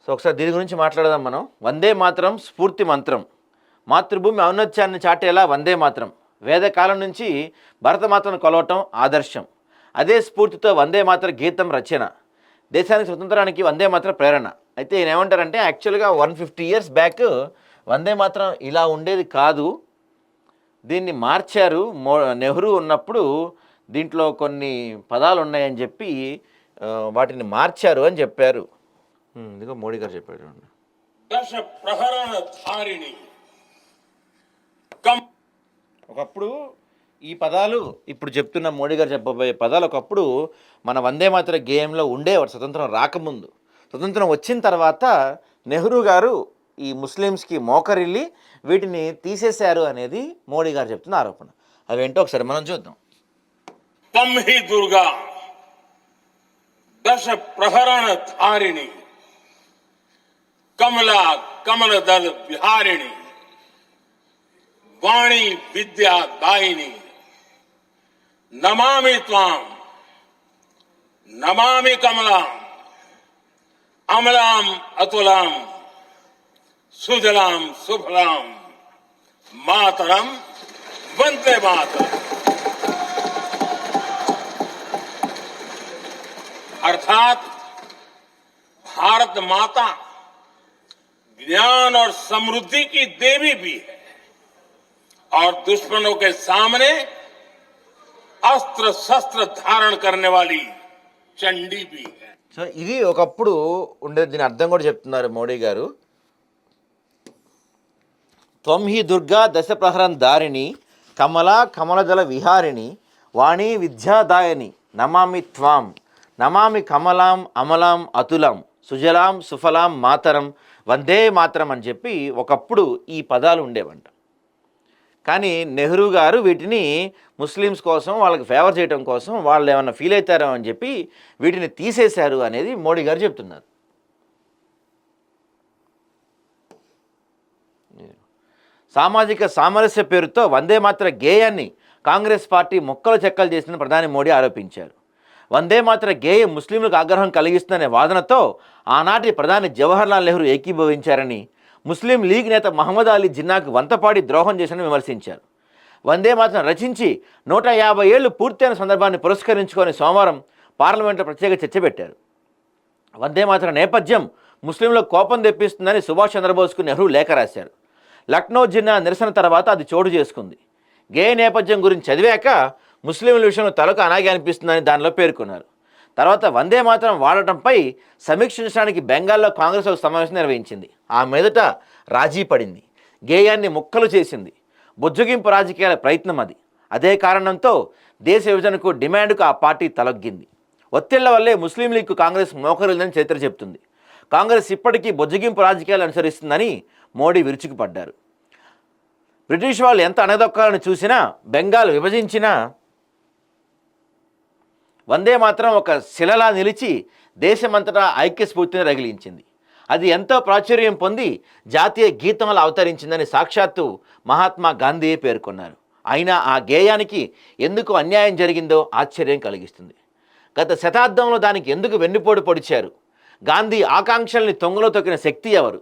So ఒకసారి దీని గురించి మాట్లాడదాం మనం. వందే మాతరం స్ఫూర్తి మంత్రం, మాతృభూమి ఔన్నత్యాన్ని చాటేలా వందే మాతరం. వేదకాలం నుంచి భరతమాతను కొలవటం ఆదర్శం. అదే స్ఫూర్తితో వందే మాతర గీతం రచన, దేశానికి స్వతంత్రానికి వందే మాతరం ప్రేరణ. అయితే ఈయన ఏమంటారంటే యాక్చువల్గా 150 years బ్యాక్ వందే మాతరం ఇలా ఉండేది కాదు, దీన్ని మార్చారు. నెహ్రూ ఉన్నప్పుడు దీంట్లో కొన్ని పదాలు ఉన్నాయని చెప్పి వాటిని మార్చారు అని చెప్పారు. ఇదిగో మోడీ గారు చెప్పారు. ఒకప్పుడు ఈ పదాలు, ఇప్పుడు చెప్తున్న మోడీ గారు చెప్పబోయే పదాలు ఒకప్పుడు మన వందే మాతర గేయంలో ఉండేవారు స్వతంత్రం రాకముందు. స్వతంత్రం వచ్చిన తర్వాత నెహ్రూ గారు ఈ ముస్లిమ్స్కి మోకరిల్లి వీటిని తీసేశారు అనేది మోడీ గారు చెప్తున్న ఆరోపణ. అవేంటో ఒకసారి మనం చూద్దాం. తమ్ హి దుర్గా దశ ప్రహరణ ధారిణి కమలా కమల దళ విహారిణి వాణి విద్యా దాయిని నమామి త్వాం నమామి కమలాం అమలాం అతులాం సుజలాం సుఫలాం మాతరం వందే మాतरम. अर्थात भारत माता ज्ञान और समृद्धि की देवी भी है और दुश्मनों के सामने अस्त्र शस्त्र धारण करने वाली चंडी भी है. సో ఇది ఒకప్పుడు ఉండేది. దీని అర్థం కూడా చెప్తున్నారు మోడీ గారు. త్వం హి దుర్గా దశ ప్రహరణ దారిణి కమలా కమలదళ విహారిణి వాణి విద్యాదాయని నమామి త్వాం నమామి కమలాం అమలాం అతులాం సుజలాం సుఫలాం మాతరం వందే మాతరం అని చెప్పి ఒకప్పుడు ఈ పదాలు ఉండేవంట. కానీ నెహ్రూ గారు వీటిని ముస్లిమ్స్ కోసం, వాళ్ళకి ఫేవర్ చేయడం కోసం, వాళ్ళు ఏమన్నా ఫీల్ అవుతారో అని చెప్పి వీటిని తీసేశారు అనేది మోడీ గారు చెప్తున్నారు. సామాజిక సామరస్య పేరుతో వందే మాతర గేయాన్ని కాంగ్రెస్ పార్టీ ముక్కలు చెక్కలు చేసిన ప్రధాని మోడీ ఆరోపించారు. వందే మాతర గేయం ముస్లింలకు ఆగ్రహం కలిగిస్తుందనే వాదనతో ఆనాటి ప్రధాని జవహర్లాల్ నెహ్రూ ఏకీభవించారని, ముస్లిం లీగ్ నేత మహమ్మద్ అలీ జిన్నాకు వంతపాడి ద్రోహం చేశారని విమర్శించారు. వందే మాతరం రచించి 150 ఏళ్లు పూర్తయిన సందర్భాన్ని పురస్కరించుకొని సోమవారం పార్లమెంట్లో ప్రత్యేక చర్చ పెట్టారు. వందే మాతరం నేపథ్యం ముస్లింలకు కోపం తెప్పిస్తుందని సుభాష్ చంద్రబోస్కు నెహ్రూ లేఖ రాశారు. లక్నో జిన్నా నిరసన తర్వాత అది చోటు చేసుకుంది. గేయ నేపథ్యం గురించి చదివాక ముస్లింల విషయంలో తలకు అనాగే అనిపిస్తుందని దానిలో పేర్కొన్నారు. తర్వాత వందే మాతరం వాడటంపై సమీక్షించడానికి బెంగాల్లో కాంగ్రెస్ ఒక సమావేశం నిర్వహించింది. ఆ మీదట రాజీ పడింది, గేయాన్ని ముక్కలు చేసింది. బుజ్జగింపు రాజకీయాల ప్రయత్నం అది. అదే కారణంతో దేశ విభజనకు డిమాండ్కు ఆ పార్టీ తలొగ్గింది. ఒత్తిళ్ల వల్లే ముస్లిం లీగ్కు కాంగ్రెస్ మోకరిల్లని చరిత్ర చెప్తుంది. కాంగ్రెస్ ఇప్పటికీ బుజ్జగింపు రాజకీయాలు అనుసరిస్తుందని మోడీ విరుచుకుపడ్డారు. బ్రిటిష్ వాళ్ళు ఎంత అణగదొక్కాలని చూసినా, బెంగాల్ విభజించినా వందే మాత్రం ఒక శిలలా నిలిచి దేశమంతటా ఐక్యస్ఫూర్తిని రగిలించింది. అది ఎంతో ప్రాచుర్యం పొంది జాతీయ గీతంలా అవతరించిందని సాక్షాత్తు మహాత్మా గాంధీ పేర్కొన్నారు. అయినా ఆ గేయానికి ఎందుకు అన్యాయం జరిగిందో ఆశ్చర్యం కలిగిస్తుంది. గత శతాబ్దంలో దానికి ఎందుకు వెన్నుపోటు పొడిచారు? గాంధీ ఆకాంక్షల్ని తొంగలో తొక్కిన శక్తి ఎవరు?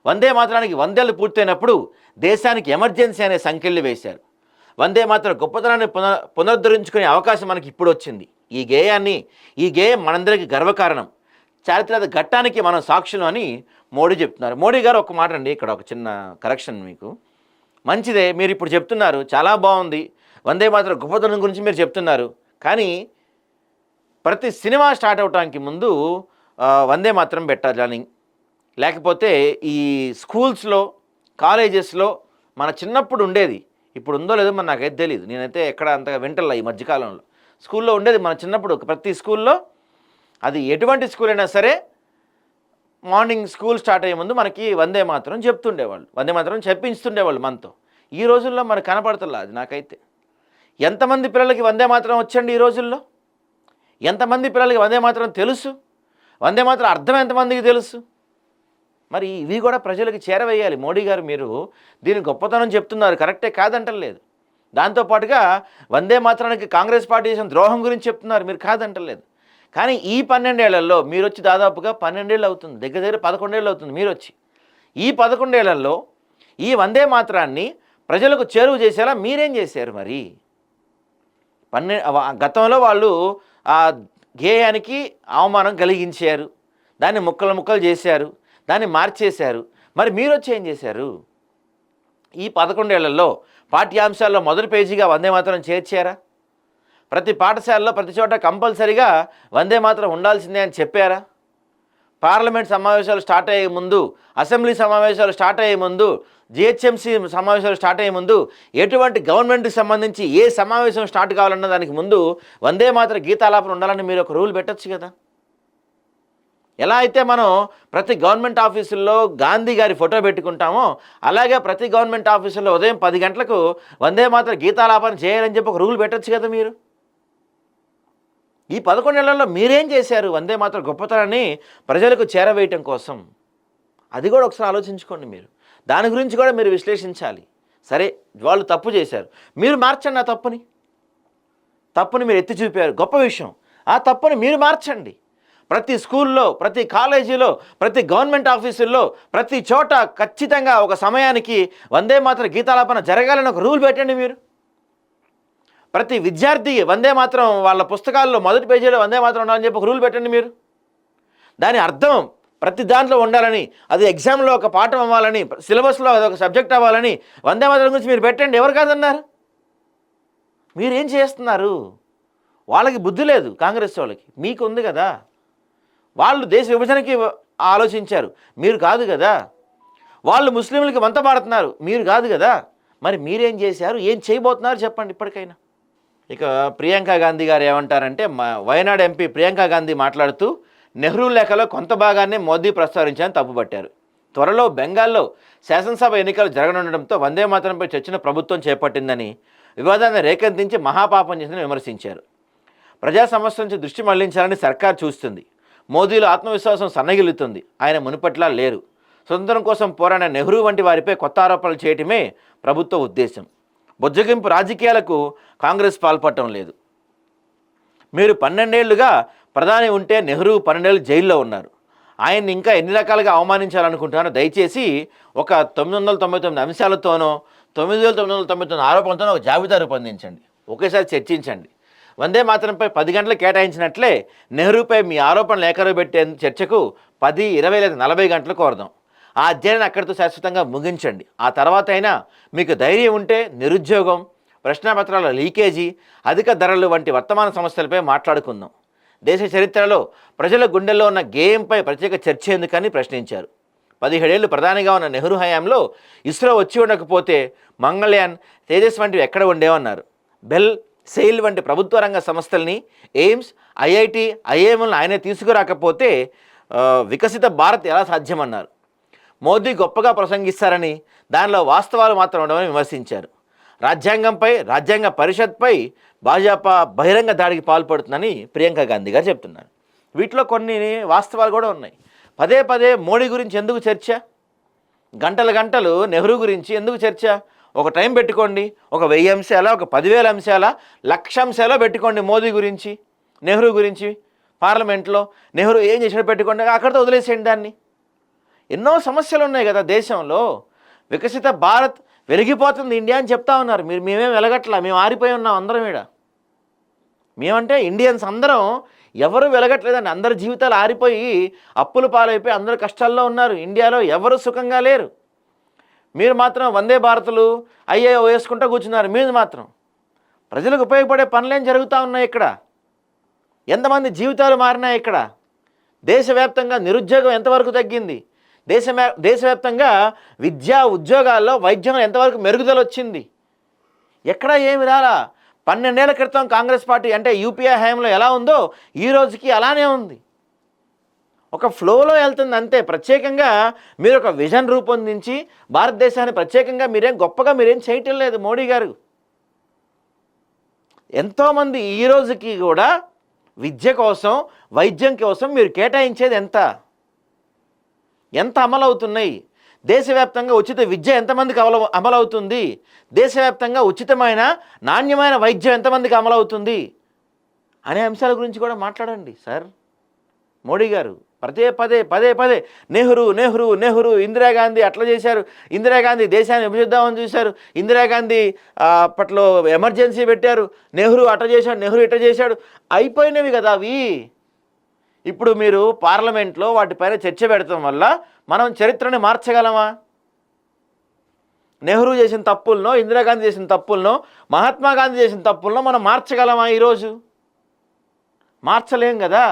వందే మాతరానికి 100 ఏళ్లు పూర్తయినప్పుడు దేశానికి ఎమర్జెన్సీ అనే సంఖ్యలు వేశారు. వందే మాతరం గొప్పతనాన్ని పునరుద్ధరించుకునే అవకాశం మనకి ఇప్పుడు వచ్చింది. ఈ గేయం మనందరికీ గర్వకారణం, చారిత్రక ఘట్టానికి మనం సాక్షులు అని మోడీ చెప్తున్నారు. మోడీ గారు ఒక మాట అండి, ఇక్కడ ఒక చిన్న కరెక్షన్ మీకు. మంచిదే, మీరు ఇప్పుడు చెప్తున్నారు, చాలా బాగుంది, వందే మాతరం గొప్పతనం గురించి మీరు చెప్తున్నారు. కానీ ప్రతి సినిమా స్టార్ట్ అవడానికి ముందు వందే మాతరం పెట్టాలని, లేకపోతే ఈ స్కూల్స్లో కాలేజెస్లో మన చిన్నప్పుడు ఉండేది, ఇప్పుడు ఉందో లేదో మరి నాకైతే తెలియదు, నేనైతే ఎక్కడ అంతగా వింటల్లా ఈ మధ్యకాలంలో. స్కూల్లో ఉండేది మన చిన్నప్పుడు, ప్రతి స్కూల్లో, అది ఎటువంటి స్కూల్ అయినా సరే, మార్నింగ్ స్కూల్ స్టార్ట్ అయ్యే ముందు మనకి వందే మాతరం చెప్తుండేవాళ్ళు, వందే మాతరం చెప్పించుతుండేవాళ్ళు మనతో. ఈ రోజుల్లో మనకు కనపడుతుందా అది? నాకైతే ఎంతమంది పిల్లలకి వందే మాతరం వచ్చండి ఈ రోజుల్లో? ఎంతమంది పిల్లలకి వందే మాతరం తెలుసు? వందే మాతరం అర్థం ఎంతమందికి తెలుసు? మరి ఇవి కూడా ప్రజలకు చేరవేయాలి. మోడీ గారు మీరు దీని గొప్పతనం చెప్తున్నారు, కరెక్టే, కాదంటలేదు. దాంతోపాటుగా వందే మాతరానికి కాంగ్రెస్ పార్టీ చేసిన ద్రోహం గురించి చెప్తున్నారు, మీరు కాదంటలేదు. కానీ ఈ 12 ఏళ్లలో మీరు వచ్చి దాదాపుగా 12 ఏళ్ళు అవుతుంది, దగ్గర దగ్గర 11 ఏళ్ళు అవుతుంది మీరు వచ్చి. ఈ 11 ఏళ్లలో ఈ వందే మాతరాన్ని ప్రజలకు చేరువ చేసేలా మీరేం చేశారు మరి? గతంలో వాళ్ళు ఆ గేయానికి అవమానం కలిగించారు, దాన్ని ముక్కలు ముక్కలు చేశారు, దాన్ని మార్చేశారు. మరి మీరు వచ్చి ఏం చేశారు? ఈ 11 ఏళ్లలో పాఠ్యాంశాల్లో మొదటి పేజీగా వందే మాతరం చేర్చారా? ప్రతి పాఠశాలలో ప్రతి చోట కంపల్సరీగా వందే మాతరం ఉండాల్సిందే అని చెప్పారా? పార్లమెంట్ సమావేశాలు స్టార్ట్ అయ్యే ముందు, అసెంబ్లీ సమావేశాలు స్టార్ట్ అయ్యే ముందు, జిహెచ్ఎంసీ సమావేశాలు స్టార్ట్ అయ్యే ముందు, ఎటువంటి గవర్నమెంట్కి సంబంధించి ఏ సమావేశం స్టార్ట్ కావాలన్న దానికి ముందు వందే మాతర గీతాలాపన ఉండాలని మీరు ఒక రూల్ పెట్టచ్చు కదా. ఎలా అయితే మనం ప్రతి గవర్నమెంట్ ఆఫీసుల్లో గాంధీ గారి ఫోటో పెట్టుకుంటామో అలాగే ప్రతి గవర్నమెంట్ ఆఫీసుల్లో ఉదయం 10 గంటలకు వందే మాతర గీతాలాపన చేయాలని చెప్పి ఒక రూల్ పెట్టచ్చు కదా మీరు. ఈ 11 ఏళ్లలో మీరేం చేశారు వందే మాతర గొప్పతనాన్ని ప్రజలకు చేరవేయటం కోసం? అది కూడా ఒకసారి ఆలోచించుకోండి మీరు. దాని గురించి కూడా మీరు విశ్లేషించాలి. సరే, వాళ్ళు తప్పు చేశారు, మీరు మార్చండి ఆ తప్పుని మీరు ఎత్తి చూపారు, గొప్ప విషయం. ఆ తప్పుని మీరు మార్చండి. ప్రతి స్కూల్లో, ప్రతి కాలేజీలో, ప్రతి గవర్నమెంట్ ఆఫీసుల్లో, ప్రతి చోట ఖచ్చితంగా ఒక సమయానికి వందే మాతర గీతాలాపన జరగాలని ఒక రూల్ పెట్టండి మీరు. ప్రతి విద్యార్థి వందే మాతరం వాళ్ళ పుస్తకాల్లో మొదటి పేజీలో వందే మాతరం ఉండాలని చెప్పి ఒక రూల్ పెట్టండి మీరు. దాని అర్థం ప్రతి దాంట్లో ఉండాలని, అది ఎగ్జామ్లో ఒక పాఠం అవ్వాలని, సిలబస్లో అదొక సబ్జెక్ట్ అవ్వాలని వందే మాతరం గురించి మీరు పెట్టండి. ఎవరు కాదన్నారు? మీరేం చేస్తున్నారు? వాళ్ళకి బుద్ధి లేదు, కాంగ్రెస్ వాళ్ళకి. మీకు ఉంది కదా. వాళ్ళు దేశ విభజనకి ఆలోచించారు, మీరు కాదు కదా. వాళ్ళు ముస్లింలకి వంత పాడుతున్నారు, మీరు కాదు కదా. మరి మీరేం చేశారు, ఏం చేయబోతున్నారు చెప్పండి ఇప్పటికైనా. ఇక ప్రియాంక గాంధీ గారు ఏమంటారంటే, వయనాడు ఎంపీ ప్రియాంక గాంధీ మాట్లాడుతూ నెహ్రూ లేఖలో కొంత భాగాన్ని మోదీ ప్రస్తావించాలని తప్పుపట్టారు. త్వరలో బెంగాల్లో శాసనసభ ఎన్నికలు జరగనుండడంతో వందే మాతరంపై చర్చను ప్రభుత్వం చేపట్టిందని, వివాదాన్ని రేకెత్తించి మహాపాపం చేసిందని విమర్శించారు. ప్రజా సమస్యల నుంచి దృష్టి మళ్లించాలని సర్కార్ చూస్తుంది. మోదీలో ఆత్మవిశ్వాసం సన్నగిల్లుతుంది. ఆయన మునుపట్లా లేరు. స్వతంత్రం కోసం పోరాడిన నెహ్రూ వంటి వారిపై కొత్త ఆరోపణలు చేయటమే ప్రభుత్వ ఉద్దేశం. బొజ్జగింపు రాజకీయాలకు కాంగ్రెస్ పాల్పడటం లేదు. మీరు 12 ఏళ్లుగా ప్రధాని ఉంటే నెహ్రూ 12 ఏళ్ళు జైల్లో ఉన్నారు. ఆయన్ని ఇంకా ఎన్ని రకాలుగా అవమానించాలనుకుంటున్నారో దయచేసి ఒక 999 అంశాలతోనో 9999 ఆరోపణలతోనో ఒక జాబితా రూపొందించండి, ఒకేసారి చర్చించండి. వందే మాతరంపై 10 గంటలు కేటాయించినట్లే నెహ్రూపై మీ ఆరోపణలు ఏకరుపెట్టే చర్చకు 10, 20 లేదా 40 గంటలు కోరదాం. ఆ అధ్యయనం అక్కడితో శాశ్వతంగా ముగించండి. ఆ తర్వాత అయినా మీకు ధైర్యం ఉంటే నిరుద్యోగం, ప్రశ్నాపత్రాల లీకేజీ, అధిక ధరలు వంటి వర్తమాన సమస్యలపై మాట్లాడుకుందాం. దేశ చరిత్రలో ప్రజల గుండెల్లో ఉన్న గేయంపై ప్రత్యేక చర్చ ఎందుకని ప్రశ్నించారు. 17 ఏళ్ళు ప్రధానిగా ఉన్న నెహ్రూ హయాంలో ఇస్రో వచ్చి ఉండకపోతే మంగళయాన్, తేజస్ వంటివి ఎక్కడ ఉండేవన్నారు. బెల్, సెయిల్ వంటి ప్రభుత్వ రంగ సంస్థల్ని, ఎయిమ్స్, ఐఐటి, ఐఐఎంలను ఆయనే తీసుకురాకపోతే వికసిత భారత్ ఎలా సాధ్యమన్నారు. మోదీ గొప్పగా ప్రసంగిస్తారని, దానిలో వాస్తవాలు మాత్రం ఉండవని విమర్శించారు. రాజ్యాంగంపై, రాజ్యాంగ పరిషత్పై భాజపా బహిరంగ దాడికి పాల్పడుతుందని ప్రియాంక గాంధీ గారు చెప్తున్నారు. వీటిలో కొన్ని వాస్తవాలు కూడా ఉన్నాయి. పదే పదే మోడీ గురించి ఎందుకు చర్చ? గంటలు నెహ్రూ గురించి ఎందుకు చర్చ? ఒక టైం పెట్టుకోండి, ఒక 1000 అంశాల, ఒక 10,000 అంశాల, 1,00,000 అంశాలో పెట్టుకోండి మోదీ గురించి, నెహ్రూ గురించి. పార్లమెంట్లో నెహ్రూ ఏం చేసినా పెట్టుకోండి, అక్కడితో వదిలేసేయండి దాన్ని. ఎన్నో సమస్యలు ఉన్నాయి కదా దేశంలో. వికసిత భారత్ వెలిగిపోతుంది ఇండియా అని చెప్తా ఉన్నారు. మేమేం వెలగట్లా, మేము ఆరిపోయి ఉన్నాం అందరం. ఈడ మేమంటే ఇండియన్స్ అందరం ఎవరు వెలగట్లేదండి. అందరి జీవితాలు ఆరిపోయి అప్పుల పాలైపోయి అందరు కష్టాల్లో ఉన్నారు. ఇండియాలో ఎవరు సుఖంగా లేరు. మీరు మాత్రం వందే భారత్లు అయ్యే వేసుకుంటూ కూర్చున్నారు. మీరు మాత్రం ప్రజలకు ఉపయోగపడే పనులేం జరుగుతూ ఉన్నాయి ఇక్కడ? ఎంతమంది జీవితాలు మారినాయి ఇక్కడ? దేశవ్యాప్తంగా నిరుద్యోగం ఎంతవరకు తగ్గింది? దేశవ్యాప్తంగా విద్యా, ఉద్యోగాల్లో, వైద్యం ఎంతవరకు మెరుగుదల వచ్చింది? ఎక్కడా ఏమి రాలా. 12 ఏళ్ల క్రితం కాంగ్రెస్ పార్టీ అంటే యూపీఏ హయాంలో ఎలా ఉందో ఈ రోజుకి అలానే ఉంది. ఒక ఫ్లోలో వెళ్తుంది అంతే. ప్రత్యేకంగా మీరు ఒక విజన్ రూపొందించి భారతదేశాన్ని ప్రత్యేకంగా మీరేం చేయటం లేదు మోడీ గారు. ఎంతోమంది ఈ రోజుకి కూడా విద్య కోసం, వైద్యం కోసం మీరు కేటాయించేది ఎంత అమలవుతున్నాయి? దేశవ్యాప్తంగా ఉచిత విద్య ఎంతమందికి అమలవుతుంది? దేశవ్యాప్తంగా ఉచితమైన నాణ్యమైన వైద్యం ఎంతమందికి అమలవుతుంది? అనే అంశాల గురించి కూడా మాట్లాడండి సార్. మోడీ గారు పదే పదే నెహ్రూ నెహ్రూ నెహ్రూ, ఇందిరాగాంధీ అట్లా చేశారు, ఇందిరాగాంధీ దేశాన్ని విభజిద్దామని చూశారు, ఇందిరాగాంధీ అప్పట్లో ఎమర్జెన్సీ పెట్టారు, నెహ్రూ అట్లా చేశాడు, నెహ్రూ ఇట్లా చేశాడు, అయిపోయినవి కదా అవి. ఇప్పుడు మీరు పార్లమెంట్లో వాటిపైన చర్చ పెడతాం వల్ల మనం చరిత్రని మార్చగలమా? నెహ్రూ చేసిన తప్పులను, ఇందిరాగాంధీ చేసిన తప్పులను, మహాత్మా గాంధీ చేసిన తప్పులను మనం మార్చగలమా? ఈరోజు మార్చలేం కదా.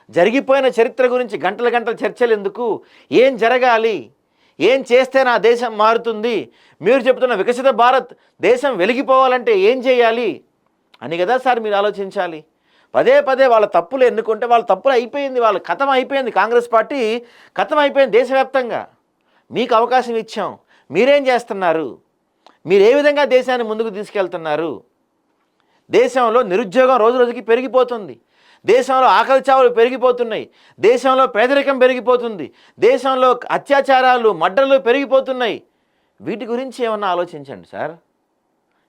జరిగిపోయిన చరిత్ర గురించి గంటల గంటల చర్చలు ఎందుకు? ఏం జరగాలి, ఏం చేస్తే నా దేశం మారుతుంది, మీరు చెబుతున్న వికసిత భారత్ దేశం వెలిగిపోవాలంటే ఏం చేయాలి అని కదా సార్ మీరు ఆలోచించాలి. పదే వాళ్ళ తప్పులు ఎన్నుకుంటే వాళ్ళ తప్పులు అయిపోయింది, వాళ్ళ కథం అయిపోయింది, కాంగ్రెస్ పార్టీ కథం అయిపోయింది దేశవ్యాప్తంగా. మీకు అవకాశం ఇచ్చాం, మీరేం చేస్తున్నారు? మీరు ఏ విధంగా దేశాన్ని ముందుకు తీసుకెళ్తున్నారు? దేశంలో నిరుద్యోగం రోజు రోజుకి పెరిగిపోతుంది, దేశంలో ఆకలి చావులు పెరిగిపోతున్నాయి, దేశంలో పేదరికం పెరిగిపోతుంది, దేశంలో అత్యాచారాలు మర్డర్లు పెరిగిపోతున్నాయి. వీటి గురించి ఏమన్నా ఆలోచించండి సార్.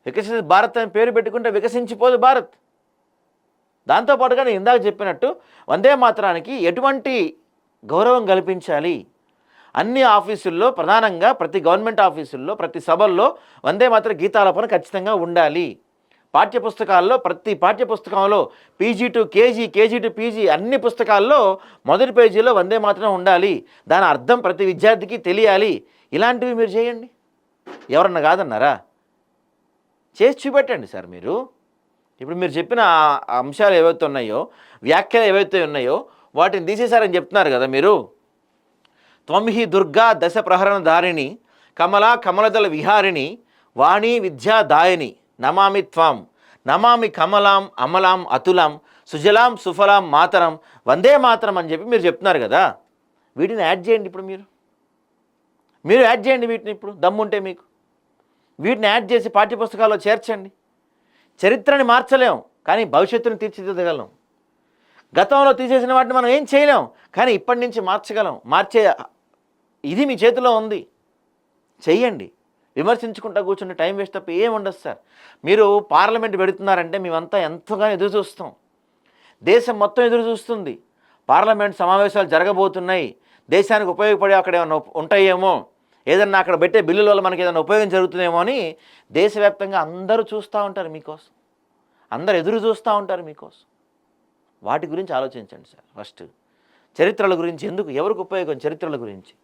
వికసిత భారత్ అని పేరు పెట్టుకుంటే వికసించిపోదు భారత్. దాంతోపాటుగా నేను ఇందాక చెప్పినట్టు వందే మాతరానికి ఎటువంటి గౌరవం కల్పించాలి? అన్ని ఆఫీసుల్లో, ప్రధానంగా ప్రతి గవర్నమెంట్ ఆఫీసుల్లో, ప్రతి సభల్లో వందే మాతర గీతాలాపన ఖచ్చితంగా ఉండాలి. పాఠ్యపుస్తకాల్లో, ప్రతి పాఠ్యపుస్తకంలో PG to KG, KG to PG అన్ని పుస్తకాల్లో మొదటి పేజీలో వందే మాతరం ఉండాలి. దాని అర్థం ప్రతి విద్యార్థికి తెలియాలి. ఇలాంటివి మీరు చేయండి. ఎవరన్నా కాదన్నారా? చేసి చూపెట్టండి సార్ మీరు. ఇప్పుడు మీరు చెప్పిన అంశాలు ఏవైతే ఉన్నాయో, వ్యాఖ్యలు ఏవైతే ఉన్నాయో వాటిని తీసేశారని చెప్తున్నారు కదా మీరు. త్వంహి దుర్గా దశ ప్రహరణ ధారిణి కమలా కమలదళ విహారిణి వాణి విద్యాదాయిని నమామి త్వాం నమామి కమలాం అమలాం అతులాం సుజలాం సుఫలాం మాతరం వందే మాతరం అని చెప్పి మీరు చెప్తున్నారు కదా. వీటిని యాడ్ చేయండి. ఇప్పుడు మీరు యాడ్ చేయండి వీటిని. ఇప్పుడు దమ్ముంటే మీకు వీటిని యాడ్ చేసి పాఠ్యపుస్తకాల్లో చేర్చండి. చరిత్రని మార్చలేం, కానీ భవిష్యత్తును తీర్చిదిద్దగలం. గతంలో తీసేసిన వాటిని మనం ఏం చేయలేం, కానీ ఇప్పటి నుంచి మార్చగలం. మార్చే ఇది మీ చేతిలో ఉంది, చెయ్యండి. విమర్శించుకుంటా కూర్చుంటే టైం వేస్ట్ తప్ప ఏం ఉండదు సార్. మీరు పార్లమెంట్ పెడుతున్నారంటే మేమంతా ఎంతగానో ఎదురు చూస్తాం, దేశం మొత్తం ఎదురు చూస్తుంది. పార్లమెంట్ సమావేశాలు జరగబోతున్నాయి, దేశానికి ఉపయోగపడే అక్కడ ఏమైనా ఉంటాయేమో, ఏదన్నా అక్కడ పెట్టే బిల్లుల వల్ల మనకి ఏదైనా ఉపయోగం జరుగుతుందేమో అని దేశవ్యాప్తంగా అందరూ చూస్తూ ఉంటారు మీకోసం, అందరు ఎదురు చూస్తూ ఉంటారు మీకోసం. వాటి గురించి ఆలోచించండి సార్. ఫస్ట్ చరిత్రల గురించి ఎందుకు, ఎవరికి ఉపయోగం చరిత్రల గురించి.